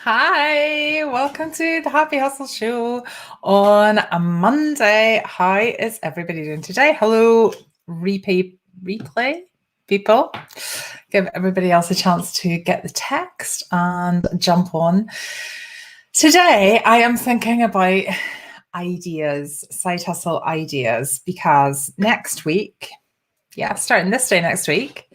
Hi, welcome to the Happy Hustle Show on a Monday. How is everybody doing today? Hello, replay people. Give everybody else a chance to get the text and jump on. Today, I am thinking about ideas, side hustle ideas, because next week, starting this day next week,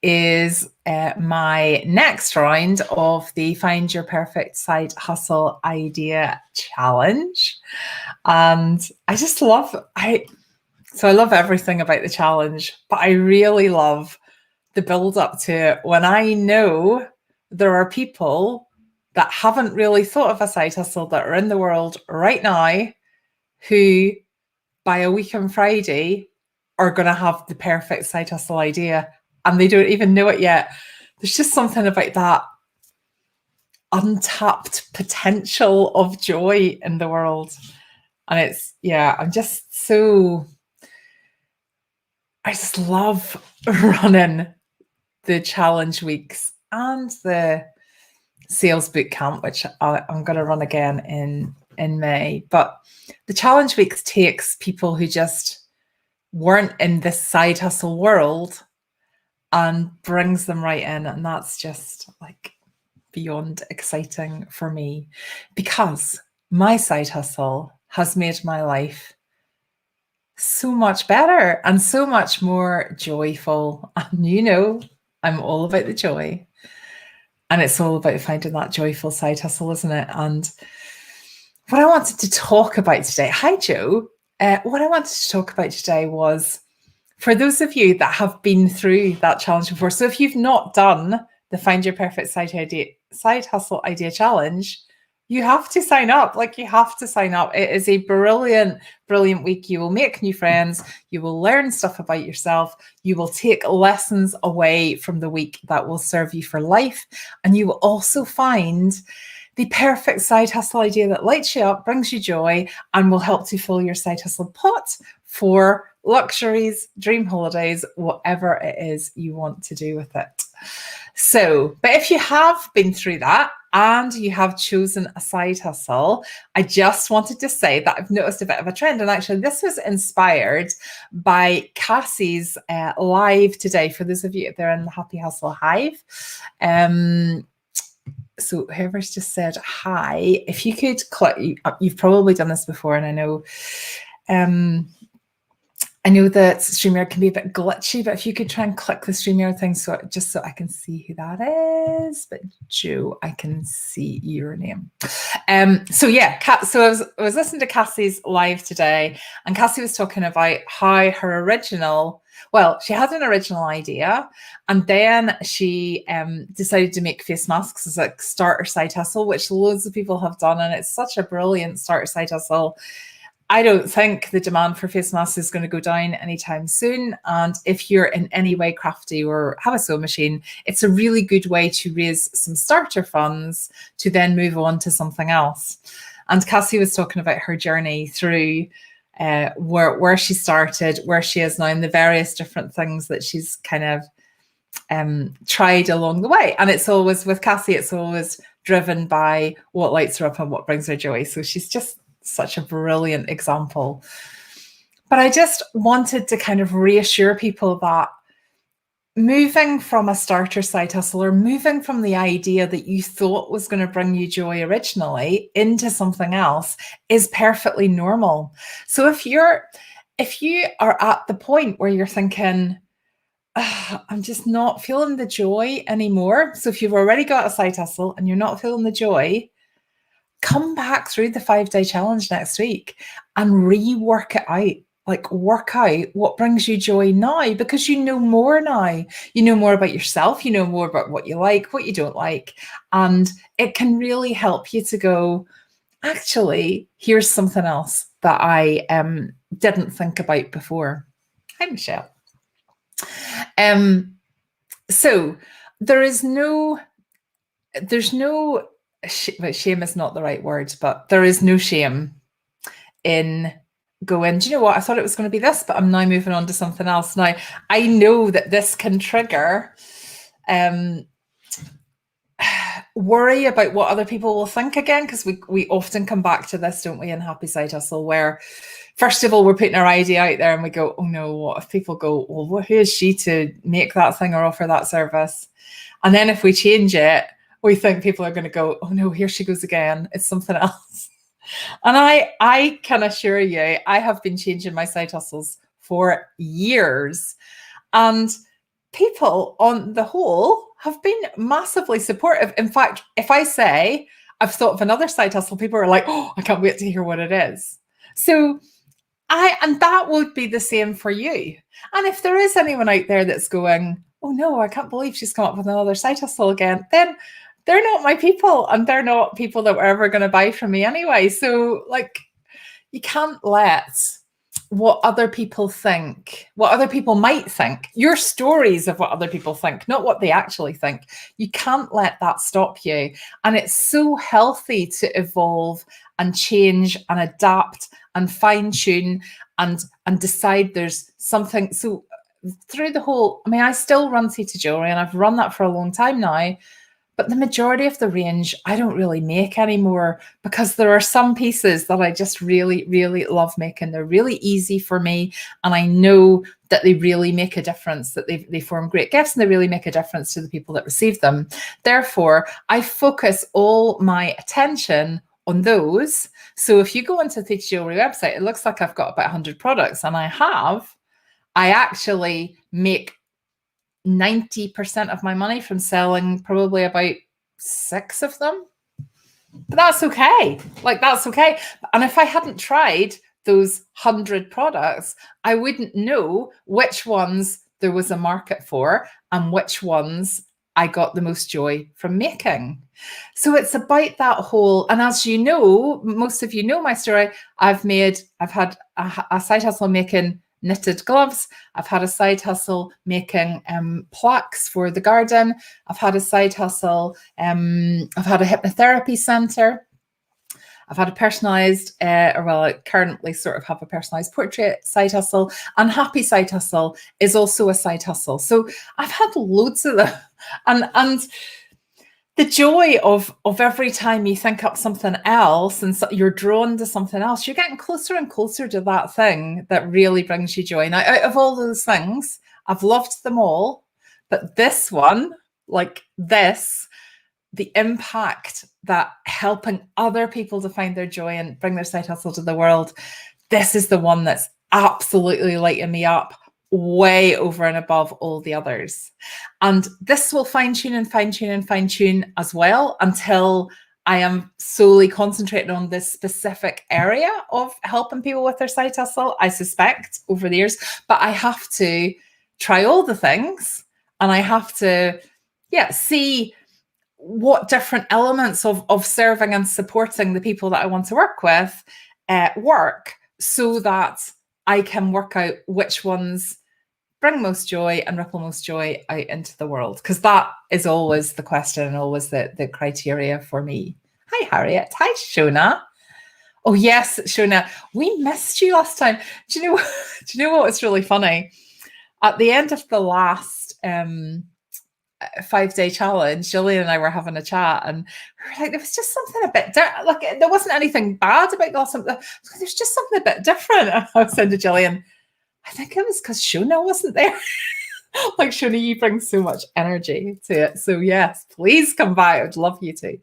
is my next round of the Find Your Perfect Side Hustle Idea Challenge. And I just love, I love everything about the challenge, but I really love the build up to it when I know there are people that haven't really thought of a side hustle that are in the world right now who by a week on Friday are going to have the perfect side hustle idea and they don't even know it yet. There's just something about that untapped potential of joy in the world. And I just love running the challenge weeks and the sales boot camp, which I'm going to run again in May. But the challenge weeks takes people who just weren't in this side hustle world and brings them right in. And that's just like beyond exciting for me, because my side hustle has made my life so much better and so much more joyful. And I'm all about the joy. And it's all about finding that joyful side hustle, isn't it? And what I wanted to talk about today, hi, Joe. What I wanted to talk about today was, for those of you that have been through that challenge before, so if you've not done the Find Your Perfect Side Hustle Idea Challenge, you have to sign up. You have to sign up. It is a brilliant, brilliant week. You will make new friends. You will learn stuff about yourself. You will take lessons away from the week that will serve you for life. And you will also find the perfect side hustle idea that lights you up, brings you joy, and will help to fill your side hustle pot for luxuries, dream holidays, whatever it is you want to do with it. So, but if you have been through that and you have chosen a side hustle, I just wanted to say that I've noticed a bit of a trend. And actually, this was inspired by Cassie's live today. For those of you out there in the Happy Hustle Hive, so whoever's just said hi, if you could click, you've probably done this before, and I know that StreamYard can be a bit glitchy, but if you could try and click the StreamYard thing so I can see who that is. But Joe, I can see your name. So I was listening to Cassie's live today, and Cassie was talking about how she had an original idea, and then she decided to make face masks as a starter side hustle, which loads of people have done, and it's such a brilliant starter side hustle. I don't think the demand for face masks is going to go down anytime soon. And if you're in any way crafty or have a sewing machine, it's a really good way to raise some starter funds to then move on to something else. And Cassie was talking about her journey through where she started, where she is now, and the various different things that she's kind of tried along the way. And it's always, with Cassie, it's always driven by what lights her up and what brings her joy. So she's just such a brilliant example. But I just wanted to kind of reassure people that moving from a starter side hustle, or moving from the idea that you thought was going to bring you joy originally into something else, is perfectly normal. So if you are at the point where you're thinking, I'm just not feeling the joy anymore. So if you've already got a side hustle and you're not feeling the joy, come back through the 5-day challenge next week and rework it out. Work out what brings you joy now, because you know more now. You know more about yourself. You know more about what you like, what you don't like. And it can really help you to go, actually, here's something else that I didn't think about before. Hi, Michelle. So there's no shame is not the right word, but there is no shame in going, do you know what? I thought it was going to be this, but I'm now moving on to something else. Now, I know that this can trigger worry about what other people will think again, because we often come back to this, don't we, in Happy Side Hustle, where first of all, we're putting our idea out there and we go, oh no, what if people go, well, who is she to make that thing or offer that service? And then if we change it, we think people are going to go, oh no, here she goes again. It's something else. And I can assure you, I have been changing my side hustles for years. And people on the whole have been massively supportive. In fact, if I say I've thought of another side hustle, people are like, oh, I can't wait to hear what it is. So and that would be the same for you. And if there is anyone out there that's going, oh no, I can't believe she's come up with another side hustle again, then they're not my people, and they're not people that were ever going to buy from me anyway. So like, you can't let what other people think, what other people might think, your stories of what other people think, not what they actually think. You can't let that stop you. And it's so healthy to evolve and change and adapt and fine tune and decide there's something. So through the whole, I mean, I still run Theta Jewelry, and I've run that for a long time now. But the majority of the range, I don't really make anymore, because there are some pieces that I just really, really love making. They're really easy for me. And I know that they really make a difference, that they form great gifts, and they really make a difference to the people that receive them. Therefore, I focus all my attention on those. So if you go into the Theta Jewelry website, it looks like I've got about 100 products, and I actually make 90% of my money from selling probably about 6 of them. But that's okay. Like, that's okay. And if I hadn't tried those 100 products, I wouldn't know which ones there was a market for and which ones I got the most joy from making. So it's about that whole, and as you know, most of you know my story, I've had a side hustle making knitted gloves. I've had a side hustle making plaques for the garden. I've had a side hustle. I've had a hypnotherapy center. I've had a personalized, I currently sort of have a personalized portrait side hustle, and Happy Side Hustle is also a side hustle. So I've had loads of them, and the joy of every time you think up something else and so you're drawn to something else, you're getting closer and closer to that thing that really brings you joy. Now, out of all those things, I've loved them all, but this one, like this, the impact that helping other people to find their joy and bring their side hustle to the world, this is the one that's absolutely lighting me up way over and above all the others. And this will fine tune as well until I am solely concentrating on this specific area of helping people with their side hustle, I suspect, over the years. But I have to try all the things, and I have to, see what different elements of serving and supporting the people that I want to work with work, so that I can work out which ones bring most joy and ripple most joy out into the world. Because that is always the question and always the criteria for me. Hi, Harriet. Hi, Shona. Oh, yes, Shona. We missed you last time. Do you know what was really funny? At the end of the last 5-day challenge, Gillian and I were having a chat, and we were like, there was just something a bit different. Like, there wasn't anything bad about that. There's just something a bit different. And I was saying to Gillian, I think it was because Shona wasn't there. Like, Shona, you bring so much energy to it. So yes, please come by. I would love you to.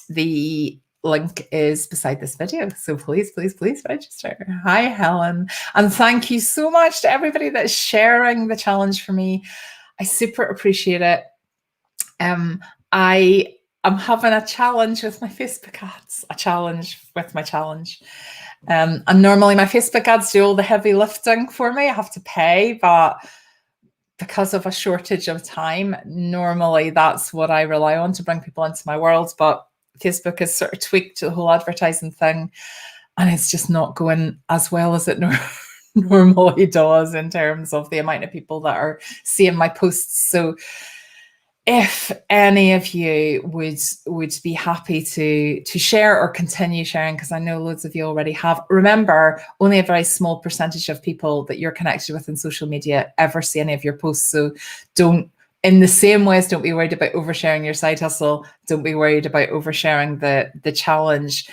The link is beside this video. So please, please, please register. Hi, Helen. And thank you so much to everybody that's sharing the challenge for me. I super appreciate it. I am having a challenge with my Facebook ads, a challenge with my challenge. And normally my Facebook ads do all the heavy lifting for me. I have to pay, but because of a shortage of time, normally that's what I rely on to bring people into my world. But Facebook has sort of tweaked the whole advertising thing, and it's just not going as well as it normally does in terms of the amount of people that are seeing my posts. So if any of you would be happy to share or continue sharing, because I know loads of you already have. Remember, only a very small percentage of people that you're connected with in social media ever see any of your posts. So don't in the same ways, don't be worried about oversharing your side hustle. Don't be worried about oversharing the challenge.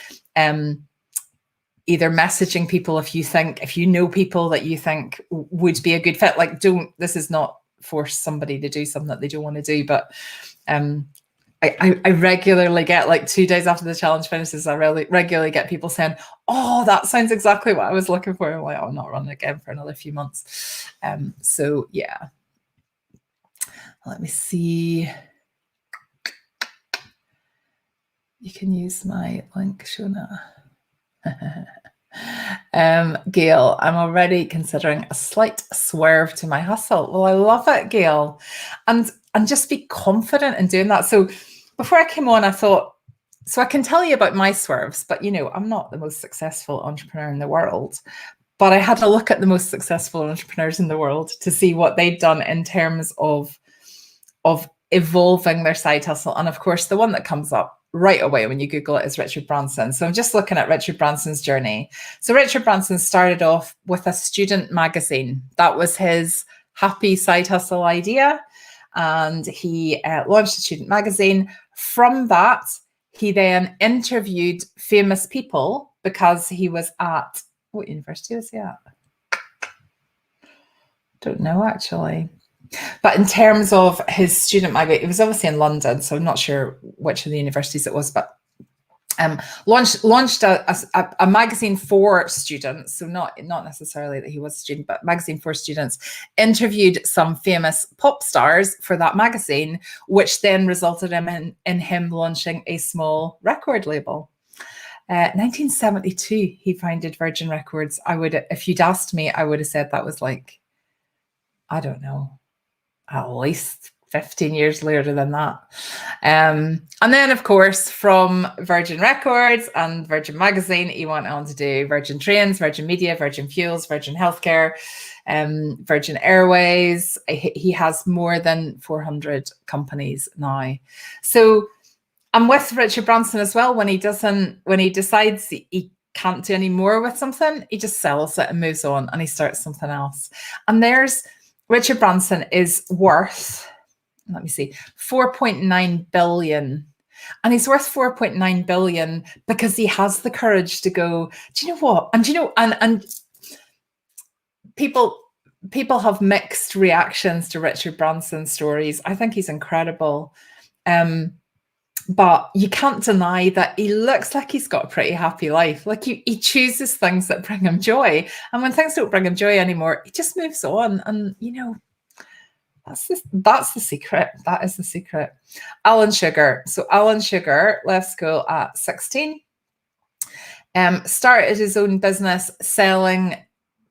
Either messaging people if you know people that you think would be a good fit. Like, this is not force somebody to do something that they don't want to do, but I regularly get, like 2 days after the challenge finishes, I regularly get people saying, oh, that sounds exactly what I was looking for. I'm like, I'll not run again for another few months. So yeah, let me see. You can use my link, Shona. Gail, I'm already considering a slight swerve to my hustle. Well, I love it, Gail. And just be confident in doing that. So before I came on, I thought, so I can tell you about my swerves, but I'm not the most successful entrepreneur in the world. But I had to look at the most successful entrepreneurs in the world to see what they'd done in terms of evolving their side hustle. And of course, the one that comes up right away when you Google it is Richard Branson. So I'm just looking at Richard Branson's journey. So Richard Branson started off with a student magazine. That was his happy side hustle idea. And he launched a student magazine. From that, he then interviewed famous people because he was at, what university was he at? Don't know, actually. But in terms of his student magazine, it was obviously in London, so I'm not sure which of the universities it was, but launched a magazine for students. So not necessarily that he was a student, but magazine for students. Interviewed some famous pop stars for that magazine, which then resulted in him launching a small record label. 1972, he founded Virgin Records. If you'd asked me, I would have said that was like, I don't know, at least 15 years later than that. And then, of course, from Virgin Records and Virgin Magazine, he went on to do Virgin Trains, Virgin Media, Virgin Fuels, Virgin Healthcare, Virgin Airways. He has more than 400 companies now. So I'm with Richard Branson as well. When he decides he can't do any more with something, he just sells it and moves on and he starts something else. And Richard Branson is worth, let me see, 4.9 billion. And he's worth 4.9 billion because he has the courage to go, do you know what? And people have mixed reactions to Richard Branson's stories. I think he's incredible. But you can't deny that he looks like he's got a pretty happy life. Like he chooses things that bring him joy. And when things don't bring him joy anymore, he just moves on. And, that's the secret. That is the secret. Alan Sugar. So Alan Sugar left school at 16. Started his own business selling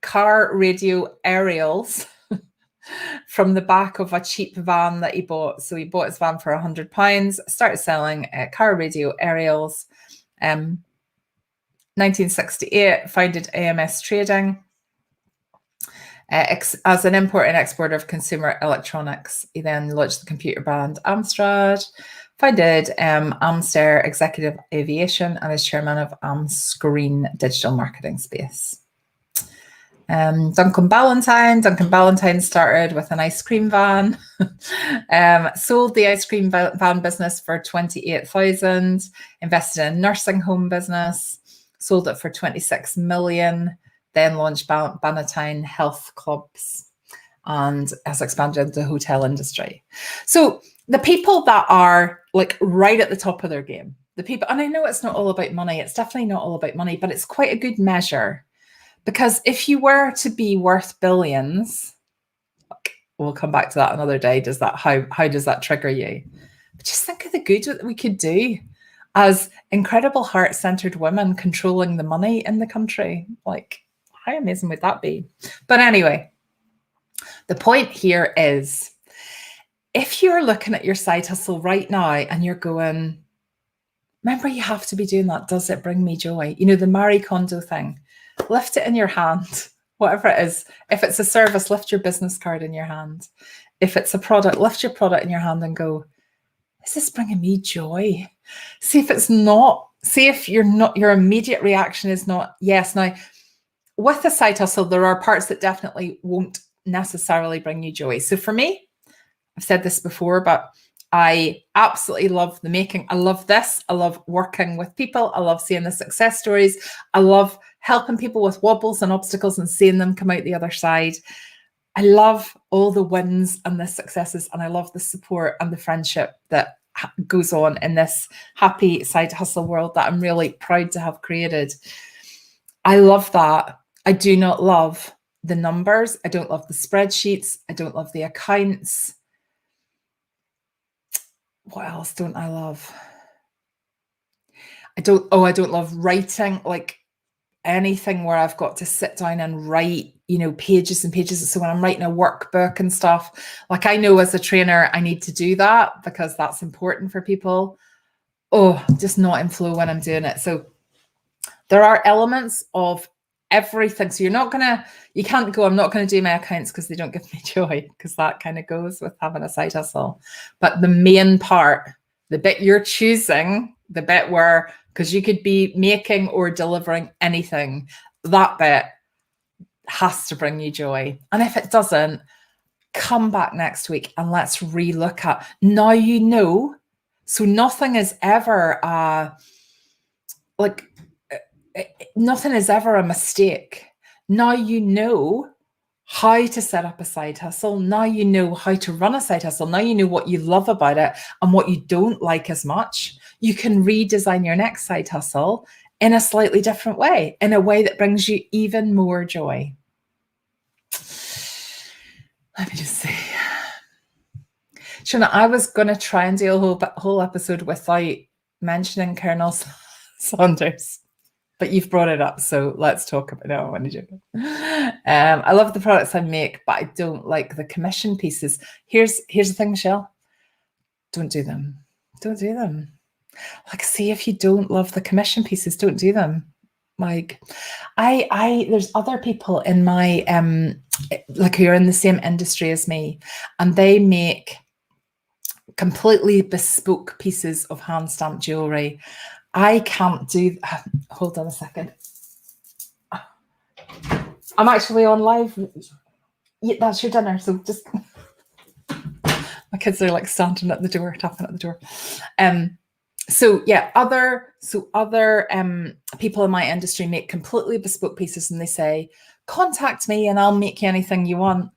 car radio aerials from the back of a cheap van that he bought. So he bought his van for £100, started selling car radio aerials. 1968, founded AMS Trading as an import and exporter of consumer electronics. He then launched the computer brand Amstrad, founded Amster Executive Aviation, and is chairman of Amscreen Digital Marketing Space. Duncan Ballantyne started with an ice cream van, sold the ice cream van business for 28,000, invested in a nursing home business, sold it for 26 million, then launched Bannatyne Health Clubs and has expanded into the hotel industry. So the people that are like right at the top of their game, the people, and I know it's not all about money, it's definitely not all about money, but it's quite a good measure. Because if you were to be worth billions, we'll come back to that another day. How does that trigger you? But just think of the good that we could do as incredible heart-centered women controlling the money in the country. Like, how amazing would that be? But anyway, the point here is, if you're looking at your side hustle right now and you're going, remember, you have to be doing that. Does it bring me joy? The Marie Kondo thing. Lift it in your hand, whatever it is. If it's a service, lift your business card in your hand. If it's a product, lift your product in your hand and go, is this bringing me joy? See if it's not. See if your immediate reaction is not yes. Now, with the side hustle, there are parts that definitely won't necessarily bring you joy. So for me, I've said this before, but I absolutely love the making. I love this. I love working with people. I love seeing the success stories. I love helping people with wobbles and obstacles and seeing them come out the other side. I love all the wins and the successes, and I love the support and the friendship that goes on in this happy side hustle world that I'm really proud to have created. I love that. I do not love the numbers. I don't love the spreadsheets. I don't love the accounts. What else don't I love? I don't love writing, like anything where I've got to sit down and write, pages and pages. So when I'm writing a workbook and stuff, like I know as a trainer, I need to do that because that's important for people. Just not in flow when I'm doing it. So there are elements of everything. So you can't go, I'm not going to do my accounts because they don't give me joy, because that kind of goes with having a side hustle. But the main part, the bit you're choosing, the bit where, because you could be making or delivering anything, that bit has to bring you joy. And if it doesn't, come back next week and let's relook at, now you know. So nothing is ever nothing is ever a mistake. Now you know how to set up a side hustle. Now you know how to run a side hustle. Now you know what you love about it and what you don't like as much. You can redesign your next side hustle in a slightly different way, in a way that brings you even more joy. Let me just see. Shona, I was going to try and do a whole episode without mentioning Colonel Sanders, but you've brought it up, so let's talk about it. No, I want to joke. I love the products I make, but I don't like the commission pieces. Here's the thing, Michelle. Don't do them. Don't do them. Like, see, if you don't love the commission pieces, don't do them. Like, there's other people in my like who are in the same industry as me, and they make completely bespoke pieces of hand stamped jewelry. I can't do. Hold on a second. I'm actually on live. Yeah, that's your dinner. So just my kids are like standing at the door, tapping at the door. So yeah, other people in my industry make completely bespoke pieces, and they say, contact me and I'll make you anything you want.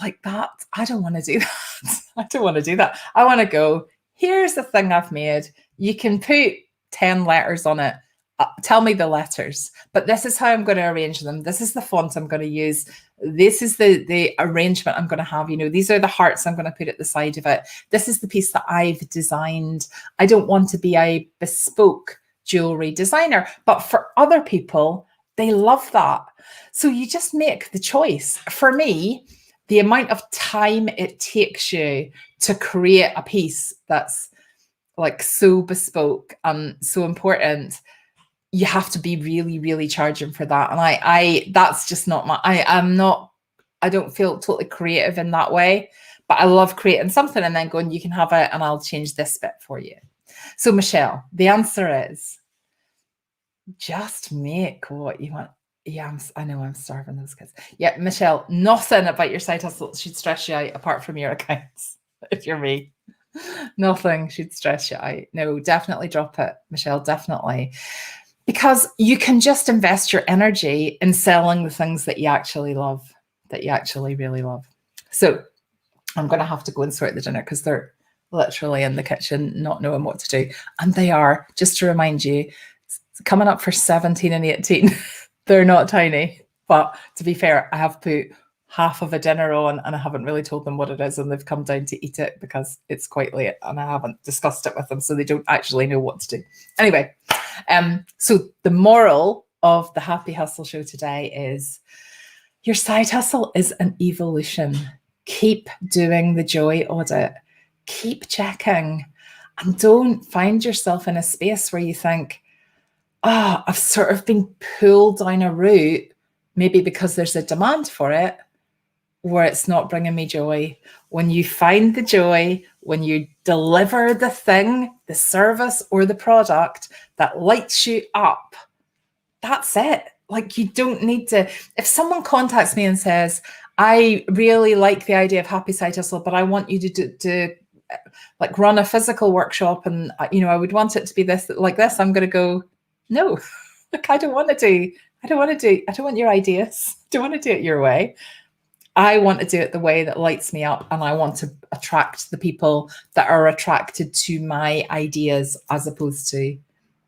Like that, I don't want to do that. I don't want to do that. I want to go, here's the thing I've made. You can put 10 letters on it. Tell me the letters, but this is how I'm going to arrange them. This is the font I'm going to use. This is the arrangement I'm going to have. These are the hearts I'm going to put at the side of it. This is the piece that I've designed. I don't want to be a bespoke jewelry designer, but for other people, they love that. So you just make the choice. For me, the amount of time it takes you to create a piece that's like so bespoke and so important, you have to be really, really charging for that. And I that's just not my, I don't feel totally creative in that way, but I love creating something and then going, you can have it and I'll change this bit for you. So Michelle, the answer is just make what you want. Yeah, I know I'm starving those kids. Yeah, Michelle, nothing about your side hustle should stress you out apart from your accounts. If you're me, nothing should stress you out. No, definitely drop it, Michelle, definitely. Because you can just invest your energy in selling the things that you actually love, that you actually really love. So I'm going to have to go and sort the dinner because they're literally in the kitchen not knowing what to do. And they are, just to remind you, coming up for 17 and 18. They're not tiny, but to be fair, I have put half of a dinner on and I haven't really told them what it is, and they've come down to eat it because it's quite late and I haven't discussed it with them, so they don't actually know what to do. Anyway, so the moral of the Happy Hustle show today is your side hustle is an evolution. Keep doing the joy audit. Keep checking, and don't find yourself in a space where you think, I've sort of been pulled down a route, maybe because there's a demand for it, where it's not bringing me joy. When you find the joy, when you deliver the thing, the service or the product that lights you up, that's it. Like, you don't need to, if someone contacts me and says, I really like the idea of Happy Side Hustle, but I want you to like run a physical workshop, and I would want it to be this, like this. I'm going to go, no, like I don't want your ideas. I don't want to do it your way. I want to do it the way that lights me up, and I want to attract the people that are attracted to my ideas as opposed to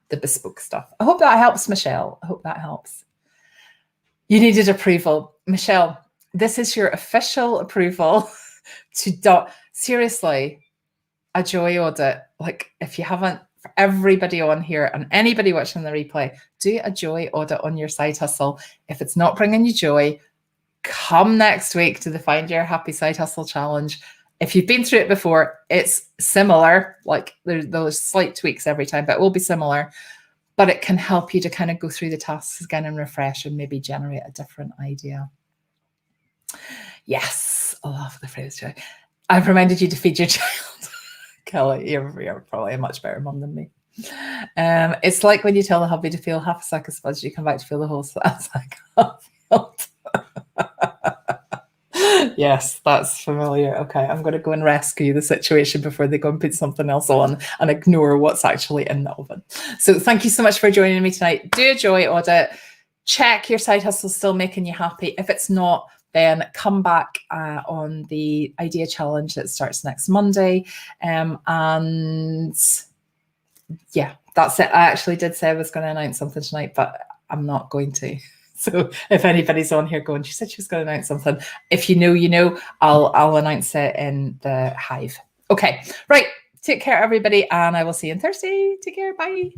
the bespoke stuff. I hope that helps, Michelle. I hope that helps. You needed approval. Michelle, this is your official approval to seriously, a joy audit. Like, if you haven't, for everybody on here and anybody watching the replay, do a joy audit on your side hustle. If it's not bringing you joy, come next week to the Find Your Happy Side Hustle Challenge. If you've been through it before, it's similar. Like there's slight tweaks every time, but it will be similar. But it can help you to kind of go through the tasks again and refresh and maybe generate a different idea. Yes, I love the phrase joy. I've reminded you to feed your child. Kelly, you're probably a much better mum than me. It's like when you tell the hubby to feel half a sack of spuds, you come back to feel the whole sack of felt. Yes, that's familiar. Okay, I'm going to go and rescue the situation before they go and put something else on and ignore what's actually in the oven. So thank you so much for joining me tonight. Do a joy audit. Check your side hustle still making you happy. If it's not, then come back on the idea challenge that starts next Monday. And yeah, that's it. I actually did say I was going to announce something tonight, but I'm not going to. So if anybody's on here going, she said she was going to announce something. If you know, you know, I'll announce it in the Hive. Okay, right. Take care, everybody, and I will see you on Thursday. Take care. Bye.